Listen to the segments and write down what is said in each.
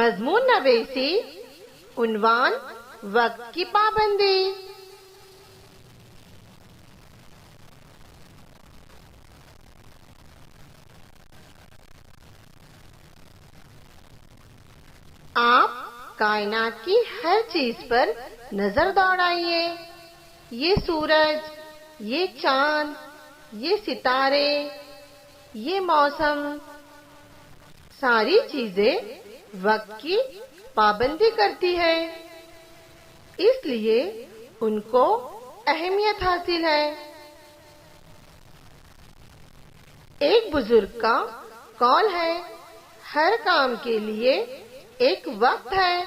مضمون نویسی، عنوان وقت کی پابندی۔ آپ کائنات کی ہر چیز پر نظر دوڑائیے، یہ سورج، یہ چاند، یہ ستارے، یہ موسم، ساری چیزیں وقت کی پابندی کرتی ہے، اس لیے ان کو اہمیت حاصل ہے۔ ایک بزرگ کا قول ہے، ہر کام کے لیے ایک وقت ہے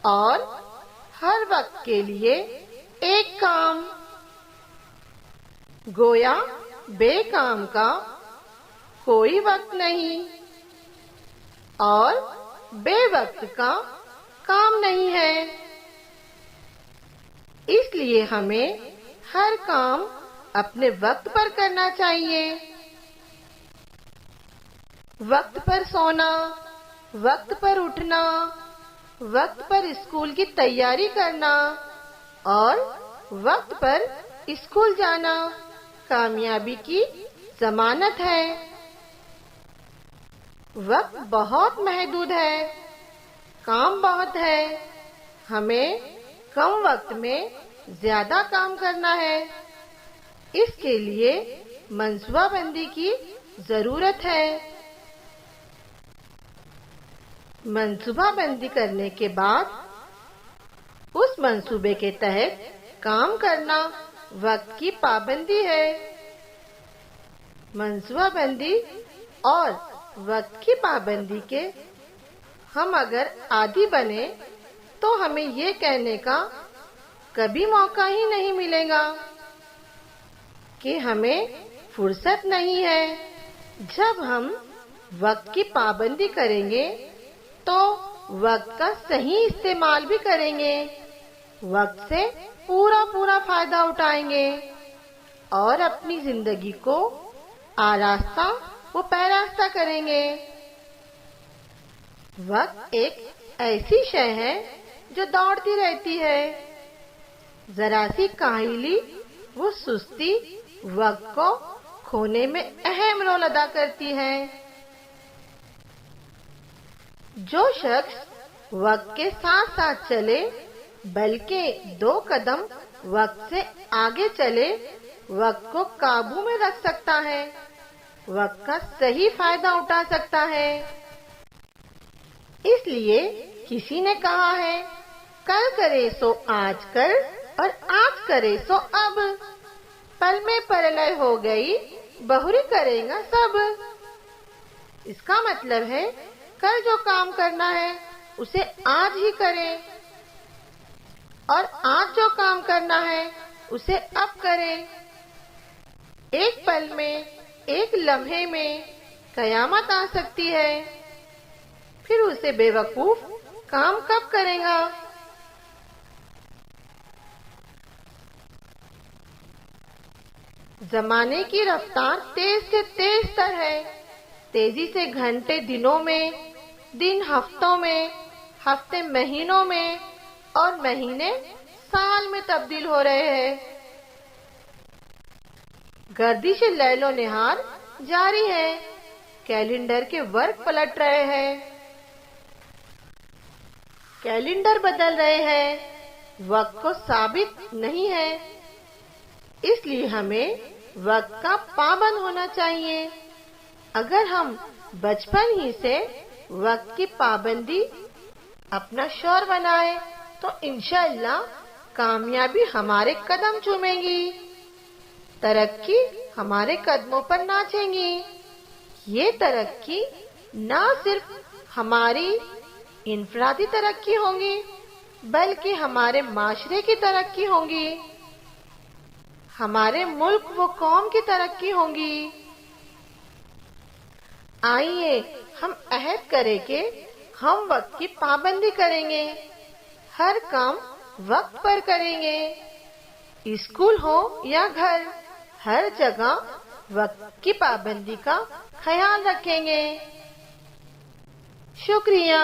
اور ہر وقت کے لیے ایک کام۔ گویا بے کام کا کوئی وقت نہیں اور بے وقت کا کام نہیں ہے، اس لیے ہمیں ہر کام اپنے وقت پر کرنا چاہیے۔ وقت پر سونا، وقت پر اٹھنا، وقت پر اسکول کی تیاری کرنا اور وقت پر اسکول جانا کامیابی کی ضمانت ہے۔ وقت بہت محدود ہے، کام بہت ہے، ہمیں کم وقت میں زیادہ کام کرنا ہے، اس کے لیے منصوبہ بندی کی ضرورت ہے۔ منصوبہ بندی کرنے کے بعد اس منصوبے کے تحت کام کرنا وقت کی پابندی ہے۔ منصوبہ بندی اور وقت کی پابندی کے ہم اگر عادی بنے تو ہمیں یہ کہنے کا کبھی موقع ہی نہیں ملے گا کہ ہمیں فرصت نہیں ہے۔ جب ہم وقت کی پابندی کریں گے تو وقت کا صحیح استعمال بھی کریں گے، وقت سے پورا فائدہ اٹھائیں گے اور اپنی زندگی کو آراستہ و پیراستہ کریں گے۔ وقت ایک ایسی شے ہے جو دوڑتی رہتی ہے، ذرا سی کاہلی و سستی وقت کو کھونے میں اہم رول ادا کرتی ہے۔ جو شخص وقت کے ساتھ ساتھ چلے بلکہ 2 قدم وقت سے آگے چلے، وقت کو قابو میں رکھ سکتا ہے، وقت کا صحیح فائدہ اٹھا سکتا ہے۔ اس لیے کسی نے کہا ہے، کل کرے سو آج کر اور آج کرے سو اب، پل میں پرلے ہو گئی بہری کرے گا سب۔ اس کا مطلب ہے کل جو کام کرنا ہے اسے آج ہی کریں اور آج جو کام کرنا ہے اسے اب کریں۔ ایک پل میں، ایک لمحے میں قیامت آ سکتی ہے، پھر اسے بے وقوف کام کب کرے گا؟ زمانے کی رفتار تیز سے تیز تر ہے، تیزی سے گھنٹے دنوں میں، دن ہفتوں میں، ہفتے مہینوں میں اور مہینے سال میں تبدیل ہو رہے ہیں۔ گردش لیل و نہار جاری ہے، کیلنڈر کے ورق پلٹ رہے ہیں، کیلنڈر بدل رہے ہیں، وقت کو ثابت نہیں ہے، اس لیے ہمیں وقت کا پابند ہونا چاہیے۔ اگر ہم بچپن ہی سے وقت کی پابندی اپنا شعور بنائے تو انشاءاللہ کامیابی ہمارے قدم چومے گی، ترقی ہمارے قدموں پر ناچیں گی۔ یہ ترقی نہ صرف ہماری انفرادی ترقی ہوگی بلکہ ہمارے معاشرے کی ترقی ہوگی، ہمارے ملک و قوم کی ترقی ہوگی۔ آئیے ہم عہد کریں کہ ہم وقت کی پابندی کریں گے، ہر کام وقت پر کریں گے، اسکول ہو یا گھر، ہر جگہ وقت کی پابندی کا خیال رکھیں گے۔ شکریہ۔